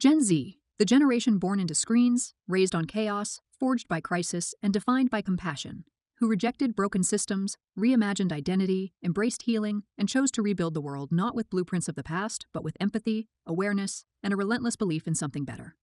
Gen Z, the generation born into screens, raised on chaos, forged by crisis, and defined by compassion, who rejected broken systems, reimagined identity, embraced healing, and chose to rebuild the world not with blueprints of the past, but with empathy, awareness, and a relentless belief in something better.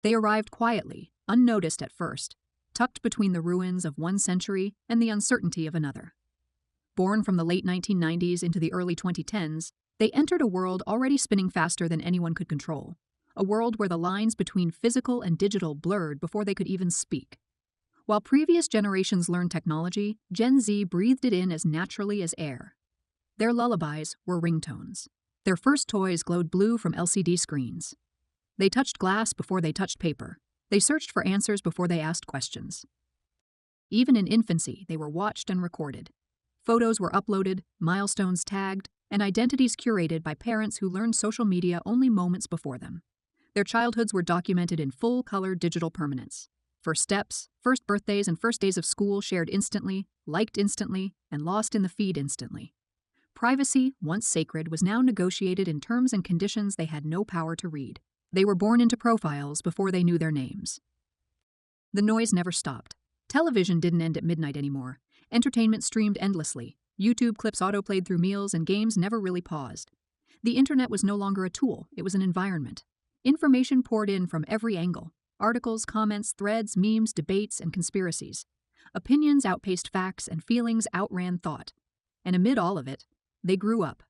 They arrived quietly, unnoticed at first, tucked between the ruins of one century and the uncertainty of another. Born from the late 1990s into the early 2010s, they entered a world already spinning faster than anyone could control, a world where the lines between physical and digital blurred before they could even speak. While previous generations learned technology, Gen Z breathed it in as naturally as air. Their lullabies were ringtones. Their first toys glowed blue from LCD screens. They touched glass before they touched paper. They searched for answers before they asked questions. Even in infancy, they were watched and recorded. Photos were uploaded, milestones tagged, and identities curated by parents who learned social media only moments before them. Their childhoods were documented in full-color digital permanence. First steps, first birthdays, and first days of school shared instantly, liked instantly, and lost in the feed instantly. Privacy, once sacred, was now negotiated in terms and conditions they had no power to read. They were born into profiles before they knew their names. The noise never stopped. Television didn't end at midnight anymore. Entertainment streamed endlessly. YouTube clips autoplayed through meals, and games never really paused. The internet was no longer a tool, it was an environment. Information poured in from every angle. Articles, comments, threads, memes, debates, and conspiracies. Opinions outpaced facts, and feelings outran thought. And amid all of it, they grew up.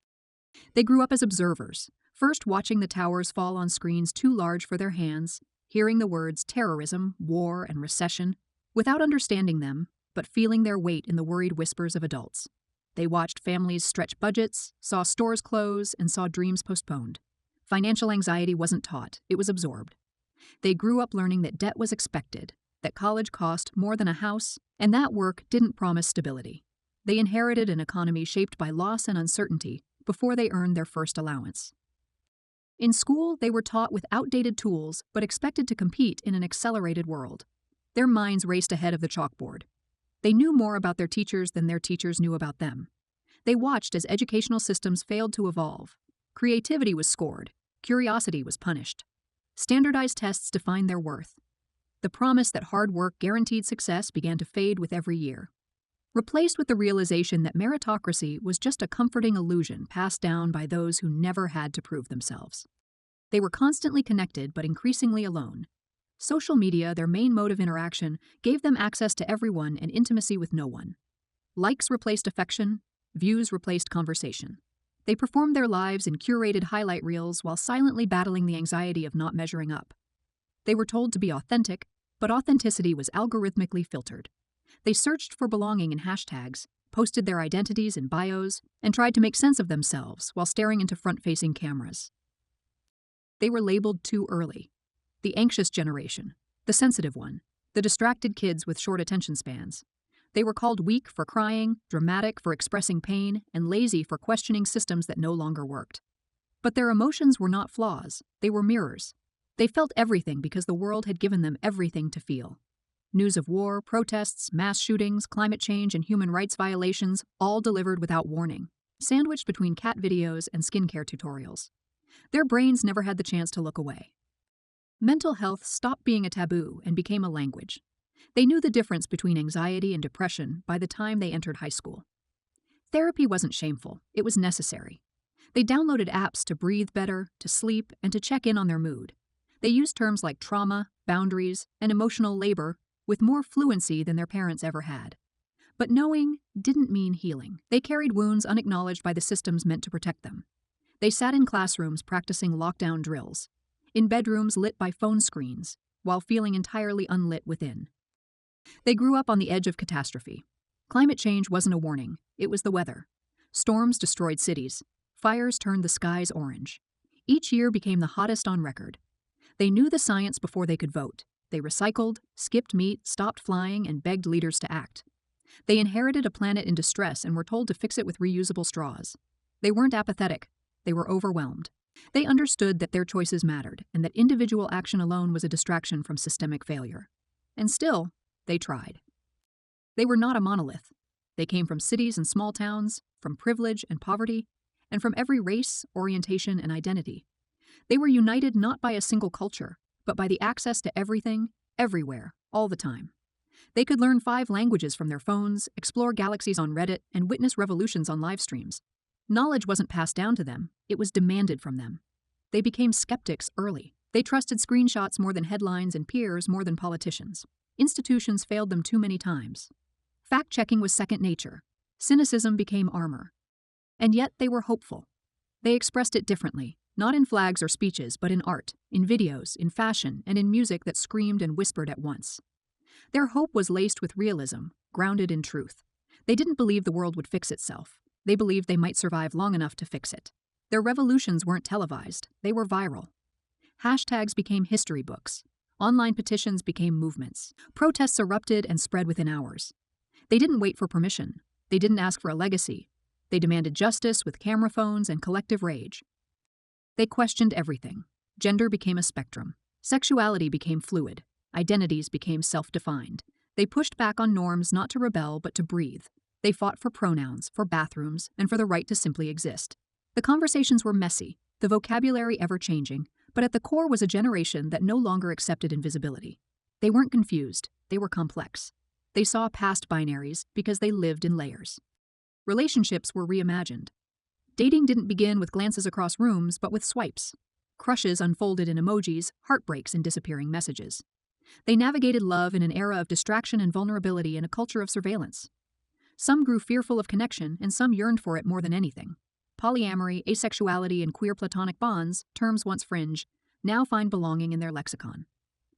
They grew up as observers, first watching the towers fall on screens too large for their hands, hearing the words terrorism, war, and recession, without understanding them, but feeling their weight in the worried whispers of adults. They watched families stretch budgets, saw stores close, and saw dreams postponed. Financial anxiety wasn't taught, it was absorbed. They grew up learning that debt was expected, that college cost more than a house, and that work didn't promise stability. They inherited an economy shaped by loss and uncertainty before they earned their first allowance. In school, they were taught with outdated tools but expected to compete in an accelerated world. Their minds raced ahead of the chalkboard. They knew more about their teachers than their teachers knew about them. They watched as educational systems failed to evolve. Creativity was scored. Curiosity was punished. Standardized tests defined their worth. The promise that hard work guaranteed success began to fade with every year, replaced with the realization that meritocracy was just a comforting illusion passed down by those who never had to prove themselves. They were constantly connected but increasingly alone. Social media, their main mode of interaction, gave them access to everyone and intimacy with no one. Likes replaced affection, views replaced conversation. They performed their lives in curated highlight reels while silently battling the anxiety of not measuring up. They were told to be authentic, but authenticity was algorithmically filtered. They searched for belonging in hashtags, posted their identities in bios, and tried to make sense of themselves while staring into front-facing cameras. They were labeled too early. The anxious generation, the sensitive one, the distracted kids with short attention spans. They were called weak for crying, dramatic for expressing pain, and lazy for questioning systems that no longer worked. But their emotions were not flaws, they were mirrors. They felt everything because the world had given them everything to feel. News of war, protests, mass shootings, climate change, and human rights violations, all delivered without warning, sandwiched between cat videos and skincare tutorials. Their brains never had the chance to look away. Mental health stopped being a taboo and became a language. They knew the difference between anxiety and depression by the time they entered high school. Therapy wasn't shameful, it was necessary. They downloaded apps to breathe better, to sleep, and to check in on their mood. They used terms like trauma, boundaries, and emotional labor with more fluency than their parents ever had. But knowing didn't mean healing. They carried wounds unacknowledged by the systems meant to protect them. They sat in classrooms practicing lockdown drills, in bedrooms lit by phone screens, while feeling entirely unlit within. They grew up on the edge of catastrophe. Climate change wasn't a warning, it was the weather. Storms destroyed cities. Fires turned the skies orange. Each year became the hottest on record. They knew the science before they could vote. They recycled, skipped meat, stopped flying, and begged leaders to act. They inherited a planet in distress and were told to fix it with reusable straws. They weren't apathetic. They were overwhelmed. They understood that their choices mattered and that individual action alone was a distraction from systemic failure. And still, they tried. They were not a monolith. They came from cities and small towns, from privilege and poverty, and from every race, orientation, and identity. They were united not by a single culture, but by the access to everything, everywhere, all the time. They could learn 5 languages from their phones, explore galaxies on Reddit, and witness revolutions on live streams. Knowledge wasn't passed down to them, it was demanded from them. They became skeptics early. They trusted screenshots more than headlines and peers more than politicians. Institutions failed them too many times. Fact-checking was second nature. Cynicism became armor. And yet they were hopeful. They expressed it differently, not in flags or speeches, but in art, in videos, in fashion, and in music that screamed and whispered at once. Their hope was laced with realism, grounded in truth. They didn't believe the world would fix itself. They believed they might survive long enough to fix it. Their revolutions weren't televised, they were viral. Hashtags became history books. Online petitions became movements. Protests erupted and spread within hours. They didn't wait for permission. They didn't ask for a legacy. They demanded justice with camera phones and collective rage. They questioned everything. Gender became a spectrum. Sexuality became fluid. Identities became self-defined. They pushed back on norms not to rebel but to breathe. They fought for pronouns, for bathrooms, and for the right to simply exist. The conversations were messy, the vocabulary ever-changing, but at the core was a generation that no longer accepted invisibility. They weren't confused, they were complex. They saw past binaries because they lived in layers. Relationships were reimagined. Dating didn't begin with glances across rooms, but with swipes. Crushes unfolded in emojis, heartbreaks in disappearing messages. They navigated love in an era of distraction and vulnerability in a culture of surveillance. Some grew fearful of connection, and some yearned for it more than anything. Polyamory, asexuality, and queer platonic bonds, terms once fringe, now find belonging in their lexicon.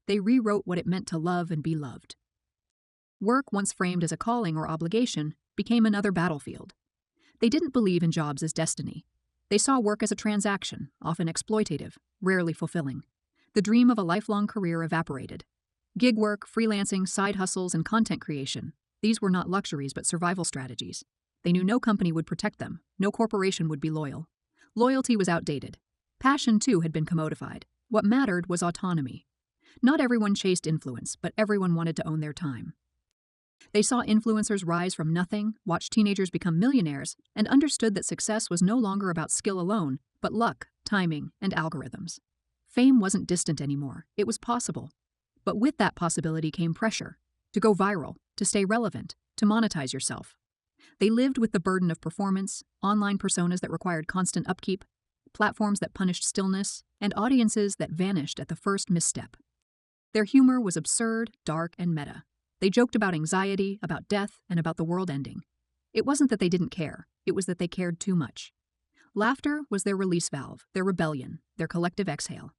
They rewrote what it meant to love and be loved. Work, once framed as a calling or obligation, became another battlefield. They didn't believe in jobs as destiny. They saw work as a transaction, often exploitative, rarely fulfilling. The dream of a lifelong career evaporated. Gig work, freelancing, side hustles, and content creation, these were not luxuries but survival strategies. They knew no company would protect them, no corporation would be loyal. Loyalty was outdated. Passion, too, had been commodified. What mattered was autonomy. Not everyone chased influence, but everyone wanted to own their time. They saw influencers rise from nothing, watched teenagers become millionaires, and understood that success was no longer about skill alone, but luck, timing, and algorithms. Fame wasn't distant anymore, it was possible. But with that possibility came pressure. To go viral, to stay relevant, to monetize yourself. They lived with the burden of performance, online personas that required constant upkeep, platforms that punished stillness, and audiences that vanished at the first misstep. Their humor was absurd, dark, and meta. They joked about anxiety, about death, and about the world ending. It wasn't that they didn't care, it was that they cared too much. Laughter was their release valve, their rebellion, their collective exhale.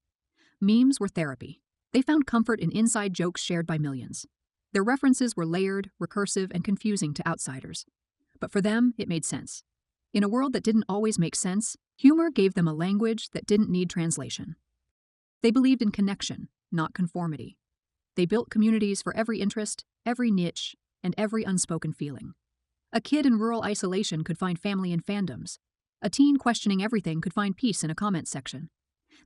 Memes were therapy. They found comfort in inside jokes shared by millions. Their references were layered, recursive, and confusing to outsiders. But for them, it made sense. In a world that didn't always make sense, humor gave them a language that didn't need translation. They believed in connection, not conformity. They built communities for every interest, every niche, and every unspoken feeling. A kid in rural isolation could find family in fandoms. A teen questioning everything could find peace in a comment section.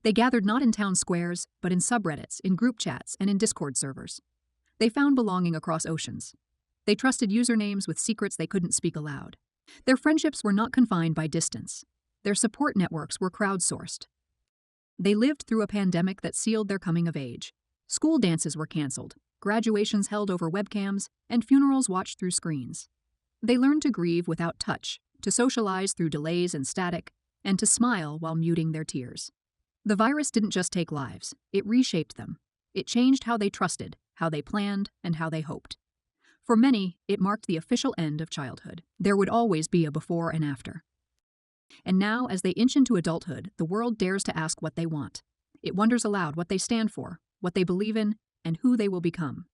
They gathered not in town squares, but in subreddits, in group chats, and in Discord servers. They found belonging across oceans. They trusted usernames with secrets they couldn't speak aloud. Their friendships were not confined by distance. Their support networks were crowdsourced. They lived through a pandemic that sealed their coming of age. School dances were canceled, graduations held over webcams, and funerals watched through screens. They learned to grieve without touch, to socialize through delays and static, and to smile while muting their tears. The virus didn't just take lives, it reshaped them. It changed how they trusted, how they planned, and how they hoped. For many, it marked the official end of childhood. There would always be a before and after. And now, as they inch into adulthood, the world dares to ask what they want. It wonders aloud what they stand for, what they believe in, and who they will become.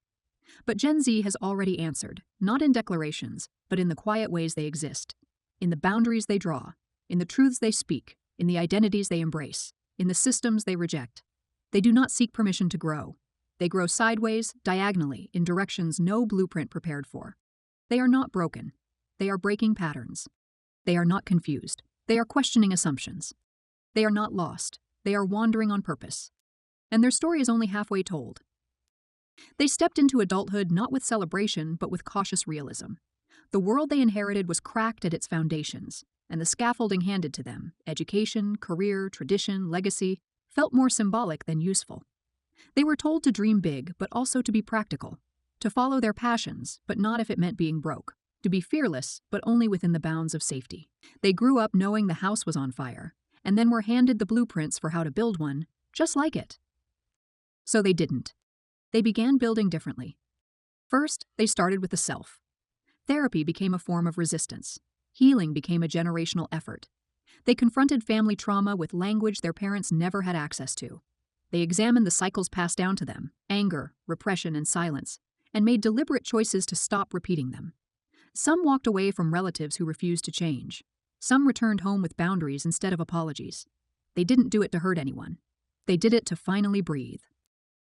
But Gen Z has already answered, not in declarations, but in the quiet ways they exist, in the boundaries they draw, in the truths they speak, in the identities they embrace, in the systems they reject. They do not seek permission to grow. They grow sideways, diagonally, in directions no blueprint prepared for. They are not broken. They are breaking patterns. They are not confused. They are questioning assumptions. They are not lost. They are wandering on purpose. And their story is only halfway told. They stepped into adulthood not with celebration, but with cautious realism. The world they inherited was cracked at its foundations, and the scaffolding handed to them, education, career, tradition, legacy, felt more symbolic than useful. They were told to dream big, but also to be practical, to follow their passions, but not if it meant being broke, to be fearless, but only within the bounds of safety. They grew up knowing the house was on fire, and then were handed the blueprints for how to build one, just like it. So they didn't. They began building differently. First, they started with the self. Therapy became a form of resistance. Healing became a generational effort. They confronted family trauma with language their parents never had access to. They examined the cycles passed down to them, anger, repression, and silence, and made deliberate choices to stop repeating them. Some walked away from relatives who refused to change. Some returned home with boundaries instead of apologies. They didn't do it to hurt anyone. They did it to finally breathe.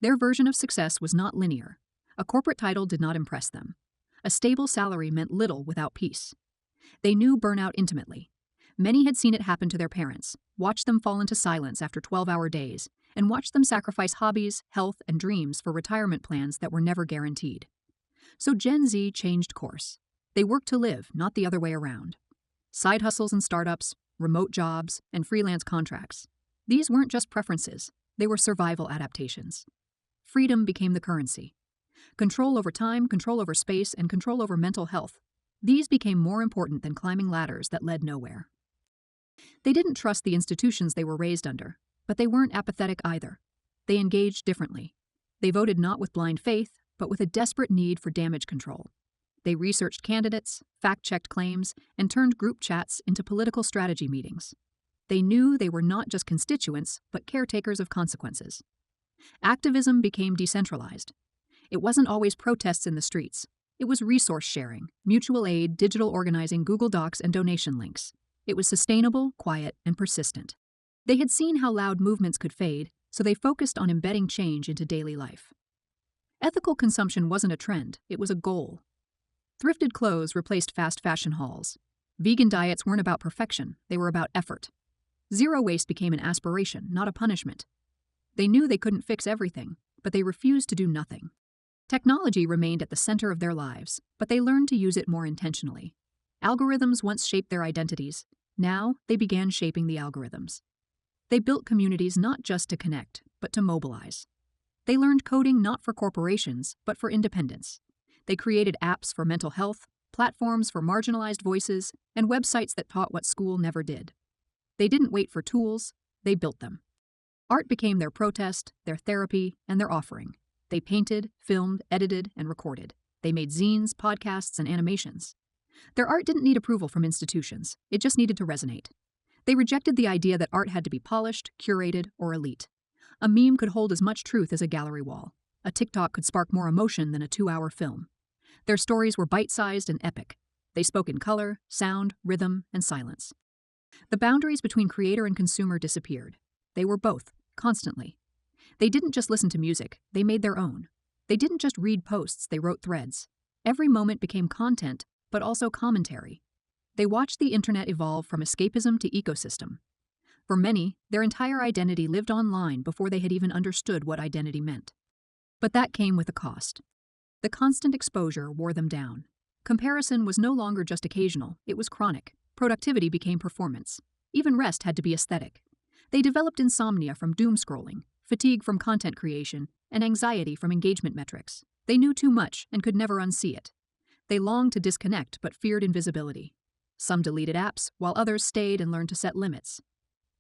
Their version of success was not linear. A corporate title did not impress them. A stable salary meant little without peace. They knew burnout intimately. Many had seen it happen to their parents, watched them fall into silence after 12-hour days, and watched them sacrifice hobbies, health, and dreams for retirement plans that were never guaranteed. So Gen Z changed course. They worked to live, not the other way around. Side hustles and startups, remote jobs, and freelance contracts. These weren't just preferences, they were survival adaptations. Freedom became the currency. Control over time, control over space, and control over mental health. These became more important than climbing ladders that led nowhere. They didn't trust the institutions they were raised under, but they weren't apathetic either. They engaged differently. They voted not with blind faith, but with a desperate need for damage control. They researched candidates, fact-checked claims, and turned group chats into political strategy meetings. They knew they were not just constituents, but caretakers of consequences. Activism became decentralized. It wasn't always protests in the streets. It was resource sharing, mutual aid, digital organizing, Google Docs, and donation links. It was sustainable, quiet, and persistent. They had seen how loud movements could fade, so they focused on embedding change into daily life. Ethical consumption wasn't a trend, it was a goal. Thrifted clothes replaced fast fashion hauls. Vegan diets weren't about perfection, they were about effort. Zero waste became an aspiration, not a punishment. They knew they couldn't fix everything, but they refused to do nothing. Technology remained at the center of their lives, but they learned to use it more intentionally. Algorithms once shaped their identities. Now, they began shaping the algorithms. They built communities not just to connect, but to mobilize. They learned coding not for corporations, but for independence. They created apps for mental health, platforms for marginalized voices, and websites that taught what school never did. They didn't wait for tools, they built them. Art became their protest, their therapy, and their offering. They painted, filmed, edited, and recorded. They made zines, podcasts, and animations. Their art didn't need approval from institutions. It just needed to resonate. They rejected the idea that art had to be polished, curated, or elite. A meme could hold as much truth as a gallery wall. A TikTok could spark more emotion than a 2-hour film. Their stories were bite-sized and epic. They spoke in color, sound, rhythm, and silence. The boundaries between creator and consumer disappeared. They were both, constantly. They didn't just listen to music, they made their own. They didn't just read posts, they wrote threads. Every moment became content, but also commentary. They watched the internet evolve from escapism to ecosystem. For many, their entire identity lived online before they had even understood what identity meant. But that came with a cost. The constant exposure wore them down. Comparison was no longer just occasional, it was chronic. Productivity became performance. Even rest had to be aesthetic. They developed insomnia from doom scrolling, fatigue from content creation, and anxiety from engagement metrics. They knew too much and could never unsee it. They longed to disconnect but feared invisibility. Some deleted apps, while others stayed and learned to set limits.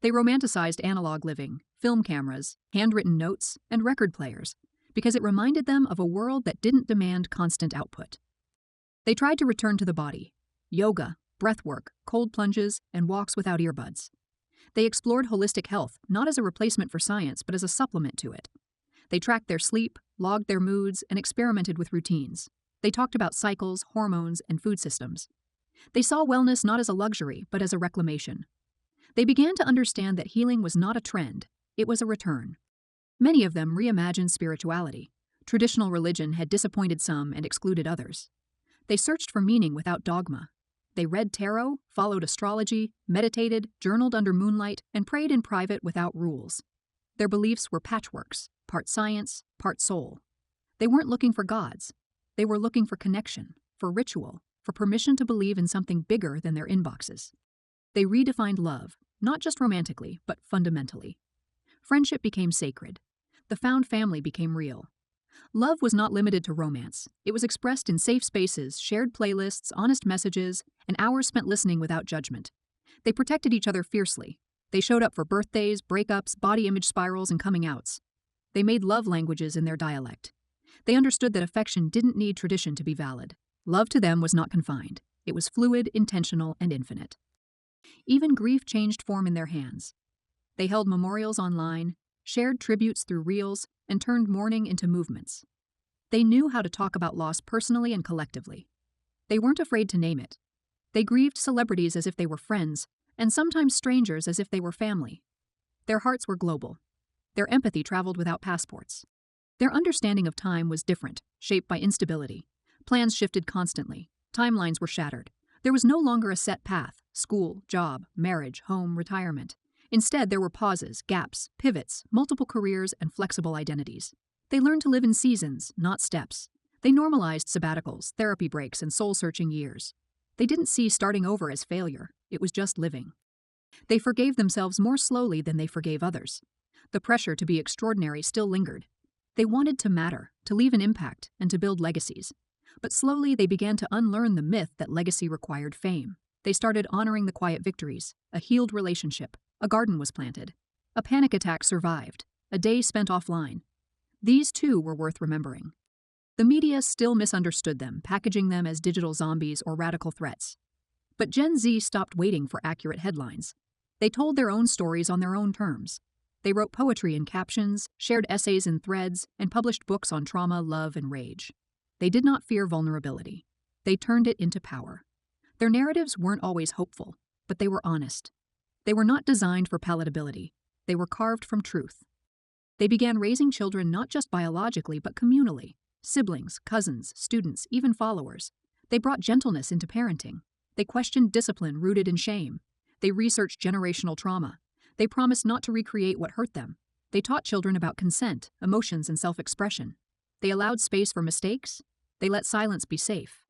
They romanticized analog living, film cameras, handwritten notes, and record players, because it reminded them of a world that didn't demand constant output. They tried to return to the body. Yoga, breathwork, cold plunges, and walks without earbuds. They explored holistic health, not as a replacement for science, but as a supplement to it. They tracked their sleep, logged their moods, and experimented with routines. They talked about cycles, hormones, and food systems. They saw wellness not as a luxury, but as a reclamation. They began to understand that healing was not a trend, it was a return. Many of them reimagined spirituality. Traditional religion had disappointed some and excluded others. They searched for meaning without dogma. They read tarot, followed astrology, meditated, journaled under moonlight, and prayed in private without rules. Their beliefs were patchworks, part science, part soul. They weren't looking for gods. They were looking for connection, for ritual, for permission to believe in something bigger than their inboxes. They redefined love, not just romantically, but fundamentally. Friendship became sacred. The found family became real. Love was not limited to romance. It was expressed in safe spaces, shared playlists, honest messages, and hours spent listening without judgment. They protected each other fiercely. They showed up for birthdays, breakups, body image spirals, and coming outs. They made love languages in their dialect. They understood that affection didn't need tradition to be valid. Love to them was not confined. It was fluid, intentional, and infinite. Even grief changed form in their hands. They held memorials online, shared tributes through reels, and turned mourning into movements. They knew how to talk about loss personally and collectively. They weren't afraid to name it. They grieved celebrities as if they were friends, and sometimes strangers as if they were family. Their hearts were global. Their empathy traveled without passports. Their understanding of time was different, shaped by instability. Plans shifted constantly. Timelines were shattered. There was no longer a set path: school, job, marriage, home, retirement. Instead, there were pauses, gaps, pivots, multiple careers, and flexible identities. They learned to live in seasons, not steps. They normalized sabbaticals, therapy breaks, and soul-searching years. They didn't see starting over as failure. It was just living. They forgave themselves more slowly than they forgave others. The pressure to be extraordinary still lingered. They wanted to matter, to leave an impact, and to build legacies. But slowly they began to unlearn the myth that legacy required fame. They started honoring the quiet victories: a healed relationship, a garden was planted, a panic attack survived, a day spent offline. These too were worth remembering. The media still misunderstood them, packaging them as digital zombies or radical threats. But Gen Z stopped waiting for accurate headlines. They told their own stories on their own terms. They wrote poetry in captions, shared essays in threads, and published books on trauma, love, and rage. They did not fear vulnerability. They turned it into power. Their narratives weren't always hopeful, but they were honest. They were not designed for palatability. They were carved from truth. They began raising children not just biologically, but communally. Siblings, cousins, students, even followers. They brought gentleness into parenting. They questioned discipline rooted in shame. They researched generational trauma. They promised not to recreate what hurt them. They taught children about consent, emotions, and self-expression. They allowed space for mistakes. They let silence be safe.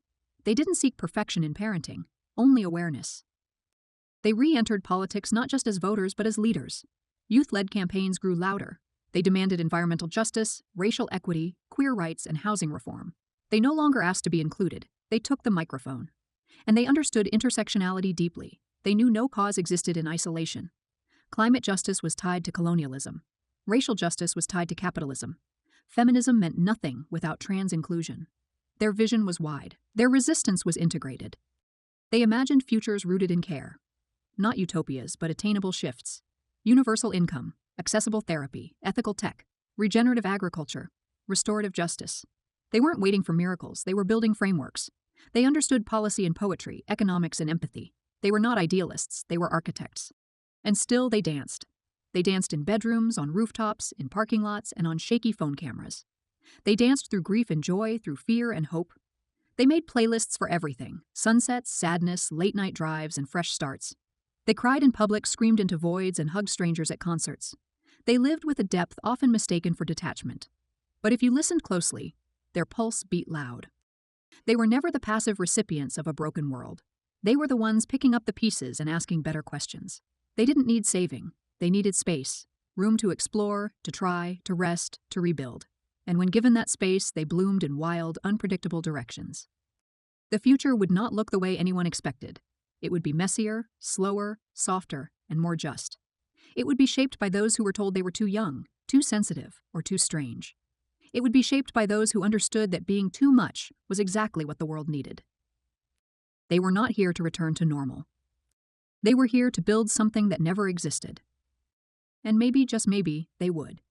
They didn't seek perfection in parenting, only awareness. They re-entered politics not just as voters but as leaders. Youth-led campaigns grew louder. They demanded environmental justice, racial equity, queer rights, and housing reform. They no longer asked to be included. They took the microphone. And they understood intersectionality deeply. They knew no cause existed in isolation. Climate justice was tied to colonialism. Racial justice was tied to capitalism. Feminism meant nothing without trans inclusion. Their vision was wide. Their resistance was integrated. They imagined futures rooted in care. Not utopias, but attainable shifts. Universal income, accessible therapy, ethical tech, regenerative agriculture, restorative justice. They weren't waiting for miracles, they were building frameworks. They understood policy and poetry, economics and empathy. They were not idealists, they were architects. And still they danced. They danced in bedrooms, on rooftops, in parking lots, and on shaky phone cameras. They danced through grief and joy, through fear and hope. They made playlists for everything: sunsets, sadness, late-night drives, and fresh starts. They cried in public, screamed into voids, and hugged strangers at concerts. They lived with a depth often mistaken for detachment. But if you listened closely, their pulse beat loud. They were never the passive recipients of a broken world. They were the ones picking up the pieces and asking better questions. They didn't need saving. They needed space, room to explore, to try, to rest, to rebuild. And when given that space, they bloomed in wild, unpredictable directions. The future would not look the way anyone expected. It would be messier, slower, softer, and more just. It would be shaped by those who were told they were too young, too sensitive, or too strange. It would be shaped by those who understood that being too much was exactly what the world needed. They were not here to return to normal. They were here to build something that never existed. And maybe, just maybe, they would.